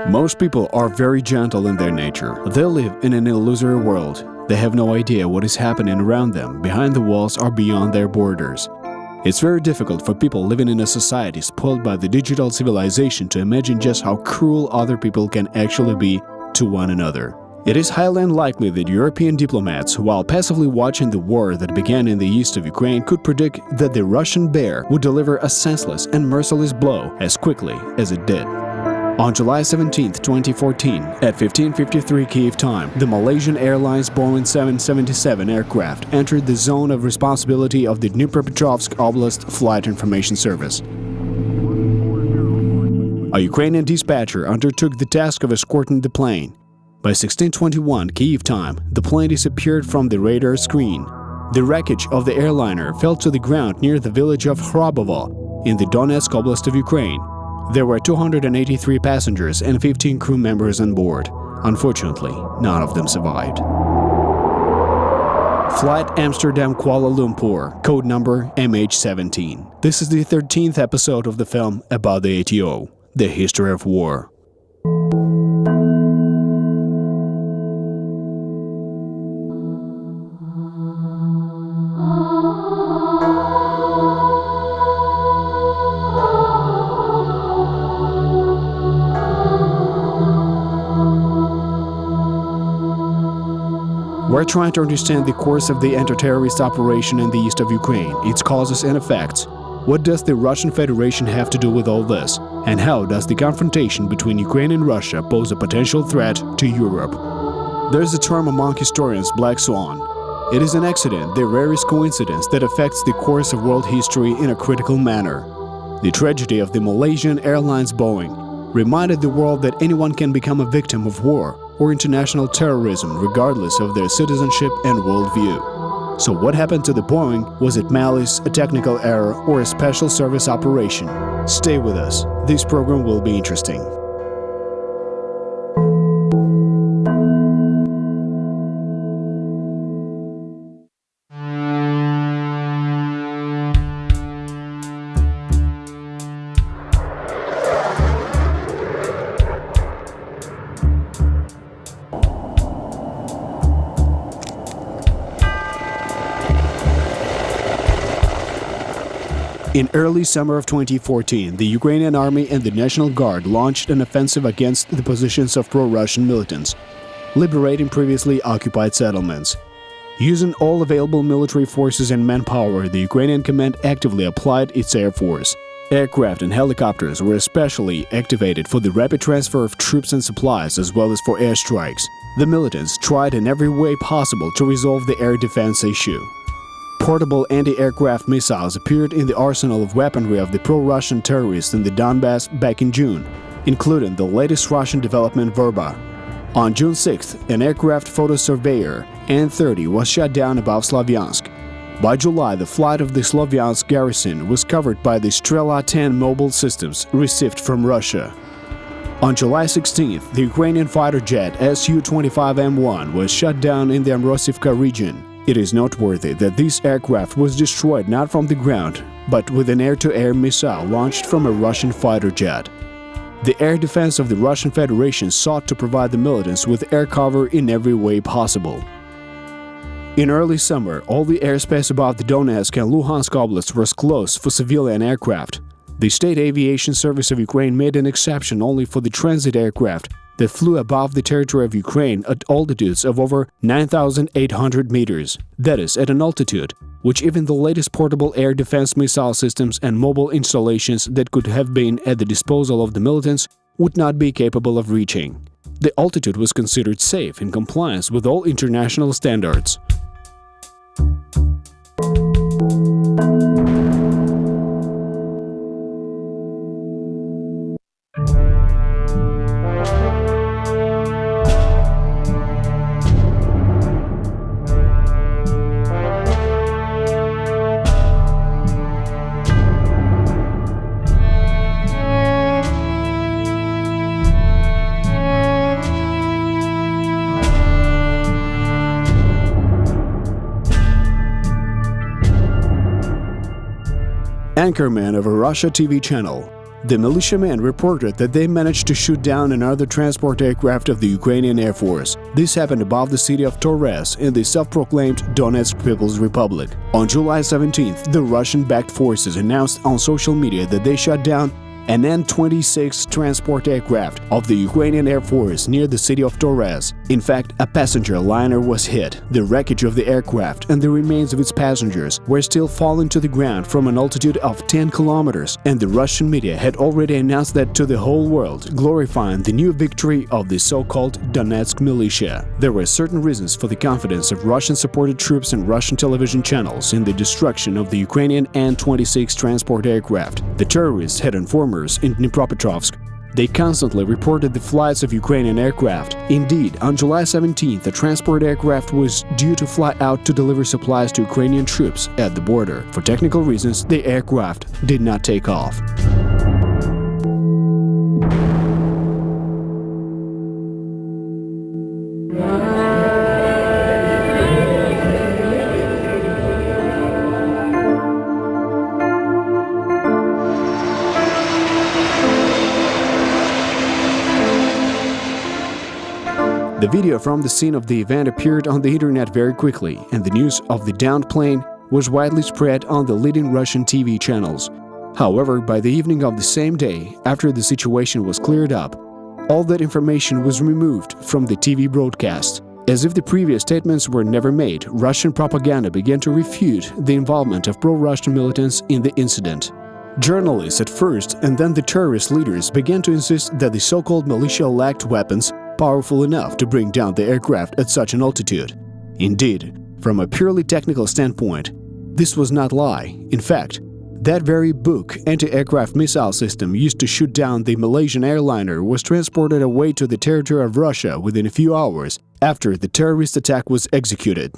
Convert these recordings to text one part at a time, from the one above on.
Most people are very gentle in their nature. They live in an illusory world. They have no idea what is happening around them, behind the walls or beyond their borders. It's very difficult for people living in a society spoiled by the digital civilization to imagine just how cruel other people can actually be to one another. It is highly unlikely that European diplomats, while passively watching the war that began in the east of Ukraine, could predict that the Russian bear would deliver a senseless and merciless blow as quickly as it did. On July 17, 2014, at 15:53 Kyiv time, the Malaysian Airlines Boeing 777 aircraft entered the zone of responsibility of the Dnipropetrovsk Oblast Flight Information Service. A Ukrainian dispatcher undertook the task of escorting the plane. By 16:21 Kyiv time, the plane disappeared from the radar screen. The wreckage of the airliner fell to the ground near the village of Hrabovo in the Donetsk Oblast of Ukraine. There were 283 passengers and 15 crew members on board. Unfortunately, none of them survived. Flight Amsterdam-Kuala Lumpur, code number MH-17. This is the 13th episode of the film about the ATO, the history of war. We're trying to understand the course of the anti-terrorist operation in the east of Ukraine, its causes and effects. What does the Russian Federation have to do with all this? And how does the confrontation between Ukraine and Russia pose a potential threat to Europe? There's a term among historians, black swan. It is an accident, the rarest coincidence that affects the course of world history in a critical manner. The tragedy of the Malaysian Airlines Boeing reminded the world that anyone can become a victim of war or international terrorism regardless of their citizenship and worldview. So what happened to the Boeing? Was it malice, a technical error, or a special service operation? Stay with us. This program will be interesting. In early summer of 2014, the Ukrainian army and the National Guard launched an offensive against the positions of pro-Russian militants, liberating previously occupied settlements. Using all available military forces and manpower, the Ukrainian command actively applied its air force. Aircraft and helicopters were especially activated for the rapid transfer of troops and supplies as well as for airstrikes. The militants tried in every way possible to resolve the air defense issue. Portable anti-aircraft missiles appeared in the arsenal of weaponry of the pro-Russian terrorists in the Donbass back in June, including the latest Russian development Vrba. On June 6th, an aircraft photo surveyor, An-30, was shot down above Slavyansk. By July, the flight of the Slavyansk garrison was covered by the Strela 10 mobile systems received from Russia. On July 16th, the Ukrainian fighter jet Su-25M1 was shot down in the Amrosivka region. It is noteworthy that this aircraft was destroyed not from the ground, but with an air-to-air missile launched from a Russian fighter jet. The air defense of the Russian Federation sought to provide the militants with air cover in every way possible. In early summer, all the airspace above the Donetsk and Luhansk oblasts was closed for civilian aircraft. The State Aviation Service of Ukraine made an exception only for the transit aircraft that flew above the territory of Ukraine at altitudes of over 9,800 meters, that is, at an altitude which even the latest portable air defense missile systems and mobile installations that could have been at the disposal of the militants would not be capable of reaching. The altitude was considered safe in compliance with all international standards. Anchorman of a Russia TV channel, The militiamen reported that they managed to shoot down another transport aircraft of the Ukrainian Air Force. This happened above the city of Torres in the self-proclaimed Donetsk People's Republic. On July 17th, the Russian-backed forces announced on social media that they shot down an An-26 transport aircraft of the Ukrainian Air Force near the city of Torres. In fact, a passenger liner was hit. The wreckage of the aircraft and the remains of its passengers were still falling to the ground from an altitude of 10 kilometers, and the Russian media had already announced that to the whole world, glorifying the new victory of the so-called Donetsk militia. There were certain reasons for the confidence of Russian-supported troops and Russian television channels in the destruction of the Ukrainian An-26 transport aircraft. The terrorists had informers in Dnipropetrovsk. They constantly reported the flights of Ukrainian aircraft. Indeed, on July 17th, a transport aircraft was due to fly out to deliver supplies to Ukrainian troops at the border. For technical reasons, the aircraft did not take off. The video from the scene of the event appeared on the internet very quickly, and the news of the downed plane was widely spread on the leading Russian TV channels. However, by the evening of the same day, after the situation was cleared up, all that information was removed from the TV broadcast. As if the previous statements were never made, Russian propaganda began to refute the involvement of pro-Russian militants in the incident. Journalists at first, and then the terrorist leaders, began to insist that the so-called militia lacked weapons powerful enough to bring down the aircraft at such an altitude. Indeed, from a purely technical standpoint, this was not lie. In fact, that very Buk anti-aircraft missile system used to shoot down the Malaysian airliner was transported away to the territory of Russia within a few hours after the terrorist attack was executed.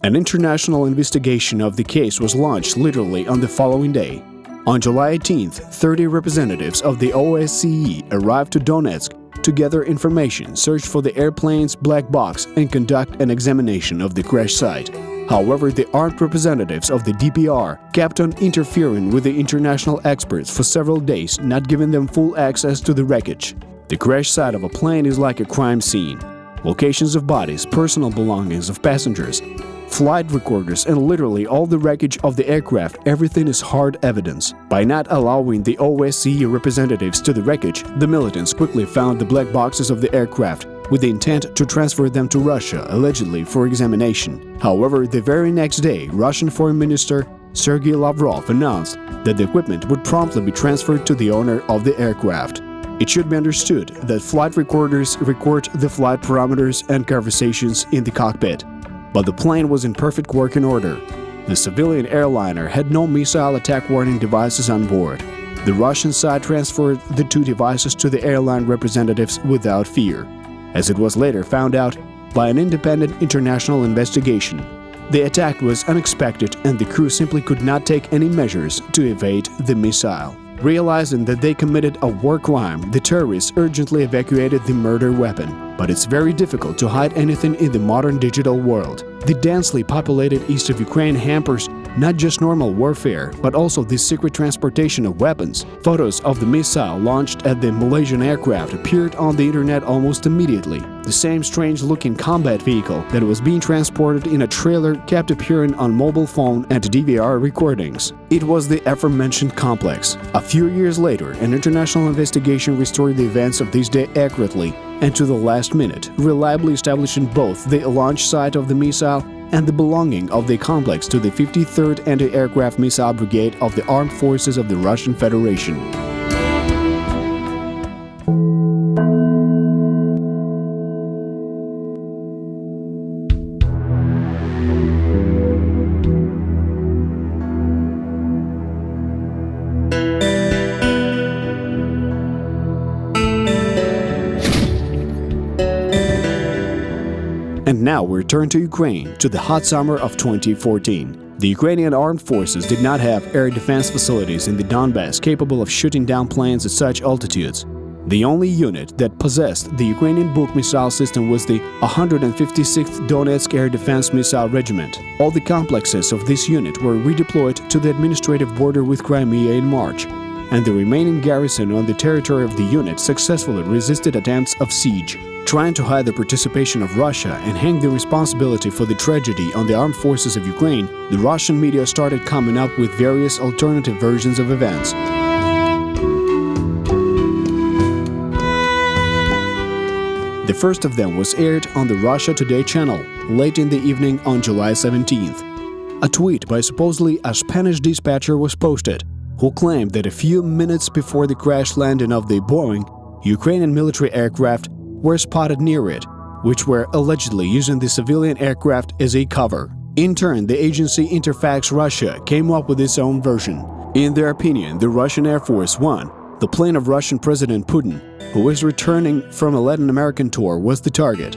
An international investigation of the case was launched literally on the following day. On July 18th, 30 representatives of the OSCE arrived to Donetsk to gather information, search for the airplane's black box, and conduct an examination of the crash site. However, the armed representatives of the DPR kept on interfering with the international experts for several days, not giving them full access to the wreckage. The crash site of a plane is like a crime scene. Locations of bodies, personal belongings of passengers, flight recorders, and literally all the wreckage of the aircraft, everything is hard evidence. By not allowing the OSCE representatives to the wreckage, the militants quickly found the black boxes of the aircraft with the intent to transfer them to Russia, allegedly for examination. However, the very next day, Russian Foreign Minister Sergei Lavrov announced that the equipment would promptly be transferred to the owner of the aircraft. It should be understood that flight recorders record the flight parameters and conversations in the cockpit, but the plane was in perfect working order. The civilian airliner had no missile attack warning devices on board. The Russian side transferred the two devices to the airline representatives without fear, as it was later found out by an independent international investigation. The attack was unexpected and the crew simply could not take any measures to evade the missile. Realizing that they committed a war crime, the terrorists urgently evacuated the murder weapon. But it's very difficult to hide anything in the modern digital world. The densely populated east of Ukraine hampers not just normal warfare, but also the secret transportation of weapons. Photos of the missile launched at the Malaysian aircraft appeared on the internet almost immediately. The same strange-looking combat vehicle that was being transported in a trailer kept appearing on mobile phone and DVR recordings. It was the aforementioned complex. A few years later, an international investigation restored the events of this day accurately and to the last minute, reliably establishing both the launch site of the missile and the belonging of the complex to the 53rd Anti-Aircraft Missile Brigade of the Armed Forces of the Russian Federation. And now we return to Ukraine, to the hot summer of 2014. The Ukrainian armed forces did not have air defense facilities in the Donbass capable of shooting down planes at such altitudes. The only unit that possessed the Ukrainian Buk missile system was the 156th Donetsk Air Defense Missile Regiment. All the complexes of this unit were redeployed to the administrative border with Crimea in March. and the remaining garrison on the territory of the unit successfully resisted attempts of siege. Trying to hide the participation of Russia and hang the responsibility for the tragedy on the armed forces of Ukraine, the Russian media started coming up with various alternative versions of events. The first of them was aired on the Russia Today channel late in the evening on July 17th. A tweet by supposedly a Spanish dispatcher was posted, who claimed that a few minutes before the crash landing of the Boeing, Ukrainian military aircraft were spotted near it, which were allegedly using the civilian aircraft as a cover. In turn, the agency Interfax Russia came up with its own version. In their opinion, the Russian Air Force One, the plane of Russian President Putin, who was returning from a Latin American tour, was the target.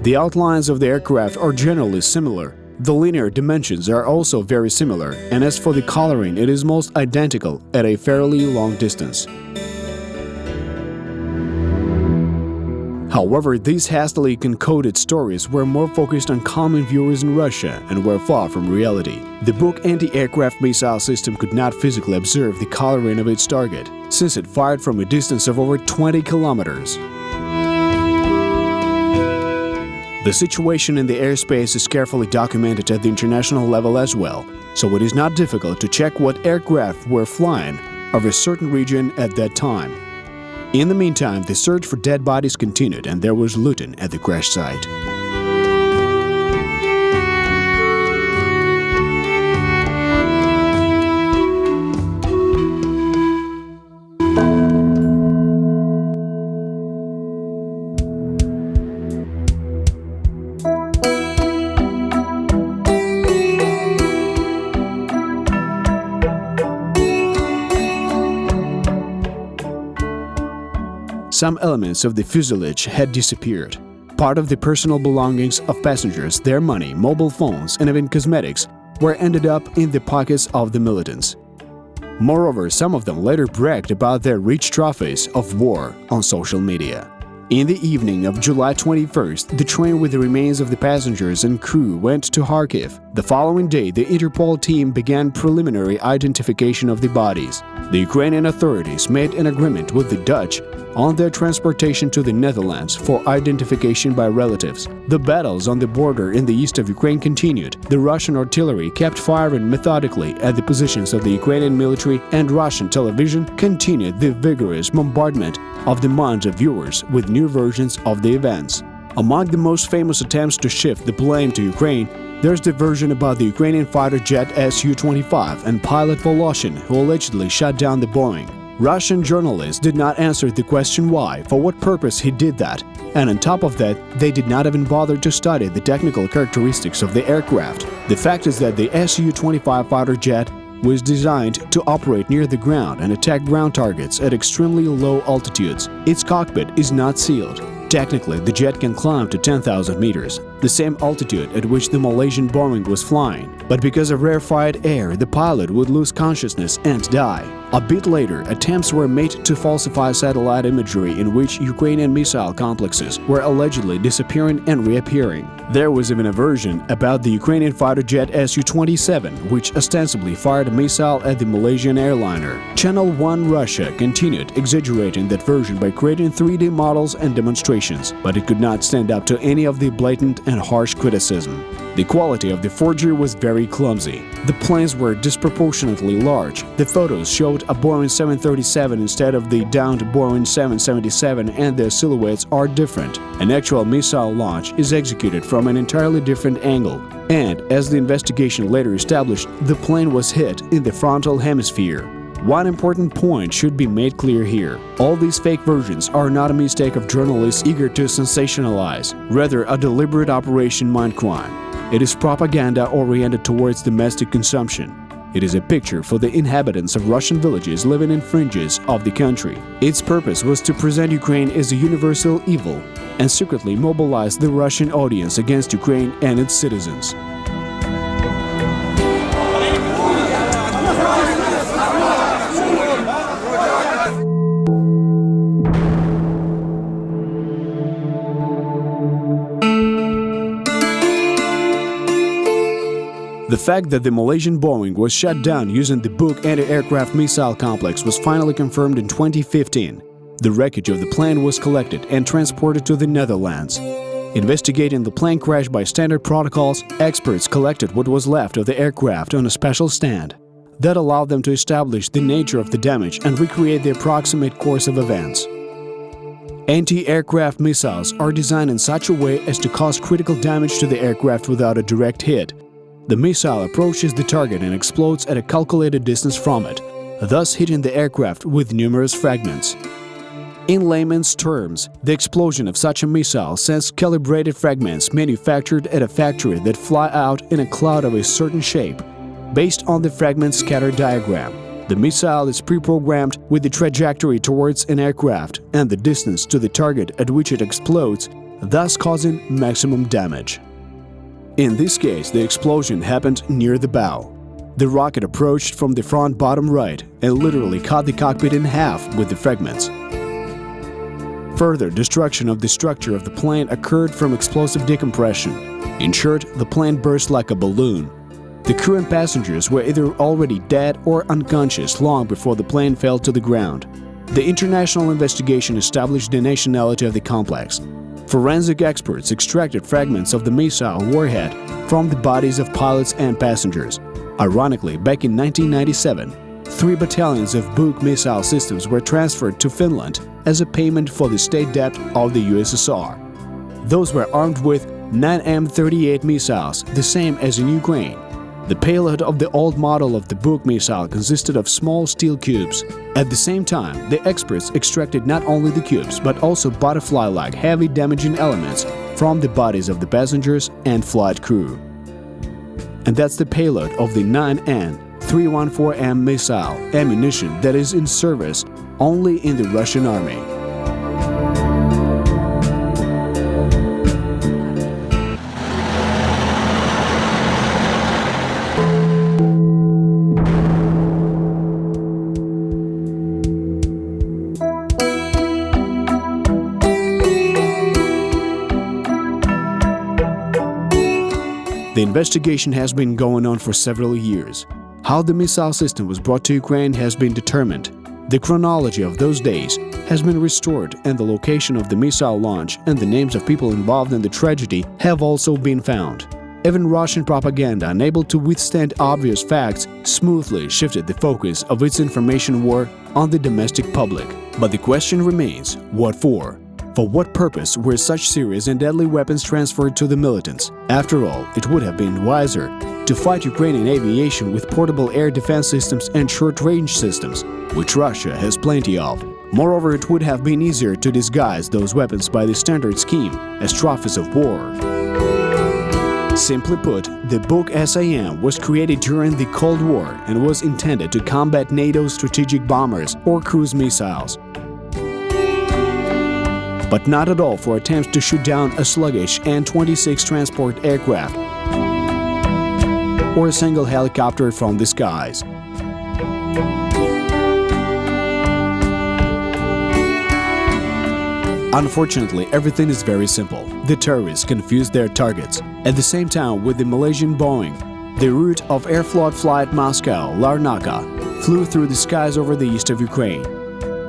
The outlines of the aircraft are generally similar. The linear dimensions are also very similar, and as for the coloring, it is most identical at a fairly long distance. However, these hastily concocted stories were more focused on common viewers in Russia and were far from reality. The book anti-aircraft missile system could not physically observe the coloring of its target, since it fired from a distance of over 20 kilometers. The situation in the airspace is carefully documented at the international level as well, so it is not difficult to check what aircraft were flying over a certain region at that time. In the meantime, the search for dead bodies continued and there was looting at the crash site. Some elements of the fuselage had disappeared. Part of the personal belongings of passengers, their money, mobile phones, and even cosmetics were ended up in the pockets of the militants. Moreover, some of them later bragged about their rich trophies of war on social media. In the evening of July 21st, the train with the remains of the passengers and crew went to Kharkiv. The following day, the Interpol team began preliminary identification of the bodies. The Ukrainian authorities made an agreement with the Dutch on their transportation to the Netherlands for identification by relatives. The battles on the border in the east of Ukraine continued. The Russian artillery kept firing methodically at the positions of the Ukrainian military, and Russian television continued the vigorous bombardment of the minds of viewers with new versions of the events. Among the most famous attempts to shift the blame to Ukraine, there's the version about the Ukrainian fighter jet Su-25 and pilot Voloshin, who allegedly shot down the Boeing. Russian journalists did not answer the question why, for what purpose he did that, and on top of that, they did not even bother to study the technical characteristics of the aircraft. The fact is that the Su-25 fighter jet was designed to operate near the ground and attack ground targets at extremely low altitudes. Its cockpit is not sealed. Technically, the jet can climb to 10,000 meters, the same altitude at which the Malaysian Boeing was flying. But because of rarefied air, the pilot would lose consciousness and die. A bit later, attempts were made to falsify satellite imagery in which Ukrainian missile complexes were allegedly disappearing and reappearing. There was even a version about the Ukrainian fighter jet Su-27, which ostensibly fired a missile at the Malaysian airliner. Channel 1 Russia continued exaggerating that version by creating 3D models and demonstrations, but it could not stand up to any of the blatant and harsh criticism. The quality of the forgery was very clumsy. The planes were disproportionately large. The photos showed a Boeing 737 instead of the downed Boeing 777, and their silhouettes are different. An actual missile launch is executed from an entirely different angle, and, as the investigation later established, the plane was hit in the frontal hemisphere. One important point should be made clear here. All these fake versions are not a mistake of journalists eager to sensationalize, rather a deliberate operation mind crime. It is propaganda oriented towards domestic consumption. It is a picture for the inhabitants of Russian villages living in fringes of the country. Its purpose was to present Ukraine as a universal evil and secretly mobilize the Russian audience against Ukraine and its citizens. The fact that the Malaysian Boeing was shot down using the Buk anti-aircraft missile complex was finally confirmed in 2015. The wreckage of the plane was collected and transported to the Netherlands. Investigating the plane crash by standard protocols, experts collected what was left of the aircraft on a special stand. That allowed them to establish the nature of the damage and recreate the approximate course of events. Anti-aircraft missiles are designed in such a way as to cause critical damage to the aircraft without a direct hit. The missile approaches the target and explodes at a calculated distance from it, thus hitting the aircraft with numerous fragments. In layman's terms, the explosion of such a missile sends calibrated fragments manufactured at a factory that fly out in a cloud of a certain shape. Based on the fragment scatter diagram, the missile is pre-programmed with the trajectory towards an aircraft and the distance to the target at which it explodes, thus causing maximum damage. In this case, the explosion happened near the bow. The rocket approached from the front bottom right and literally cut the cockpit in half with the fragments. Further destruction of the structure of the plane occurred from explosive decompression. In short, the plane burst like a balloon. The crew and passengers were either already dead or unconscious long before the plane fell to the ground. The international investigation established the nationality of the complex. Forensic experts extracted fragments of the missile warhead from the bodies of pilots and passengers. Ironically, back in 1997, 3 battalions of Buk missile systems were transferred to Finland as a payment for the state debt of the USSR. Those were armed with 9 M38 missiles, the same as in Ukraine. The payload of the old model of the Buk missile consisted of small steel cubes. At the same time, the experts extracted not only the cubes but also butterfly-like heavy damaging elements from the bodies of the passengers and flight crew. And that's the payload of the 9N-314M missile ammunition that is in service only in the Russian army. The investigation has been going on for several years. How the missile system was brought to Ukraine has been determined. The chronology of those days has been restored, and the location of the missile launch and the names of people involved in the tragedy have also been found. Even Russian propaganda, unable to withstand obvious facts, smoothly shifted the focus of its information war on the domestic public. But the question remains, what for? For what purpose were such serious and deadly weapons transferred to the militants? After all, it would have been wiser to fight Ukrainian aviation with portable air defense systems and short-range systems, which Russia has plenty of. Moreover, it would have been easier to disguise those weapons by the standard scheme as trophies of war. Simply put, the Buk SAM was created during the Cold War and was intended to combat NATO's strategic bombers or cruise missiles, but not at all for attempts to shoot down a sluggish An-26 transport aircraft or a single helicopter from the skies. Unfortunately, everything is very simple. The terrorists confused their targets. At the same time, with the Malaysian Boeing, the route of Aeroflot flight Moscow-Larnaca flew through the skies over the east of Ukraine.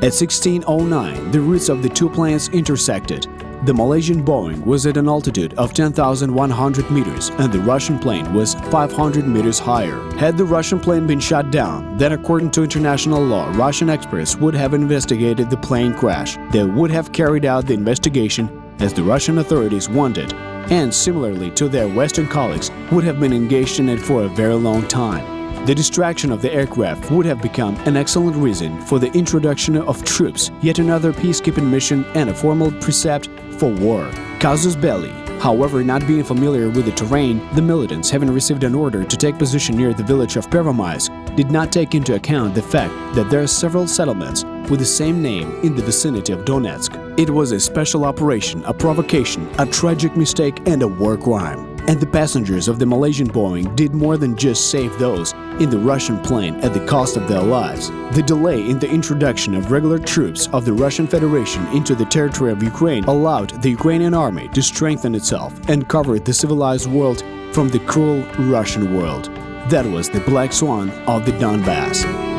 At 16:09, the routes of the two planes intersected. The Malaysian Boeing was at an altitude of 10,100 meters and the Russian plane was 500 meters higher. Had the Russian plane been shot down, then according to international law, Russian experts would have investigated the plane crash. They would have carried out the investigation as the Russian authorities wanted, and similarly to their Western colleagues, would have been engaged in it for a very long time. The distraction of the aircraft would have become an excellent reason for the introduction of troops, yet another peacekeeping mission and a formal precept for war. Casus belli. However, not being familiar with the terrain, the militants, having received an order to take position near the village of Pervomaisk, did not take into account the fact that there are several settlements with the same name in the vicinity of Donetsk. It was a special operation, a provocation, a tragic mistake and a war crime. And the passengers of the Malaysian Boeing did more than just save those in the Russian plane at the cost of their lives. The delay in the introduction of regular troops of the Russian Federation into the territory of Ukraine allowed the Ukrainian army to strengthen itself and cover the civilized world from the cruel Russian world. That was the Black Swan of the Donbass.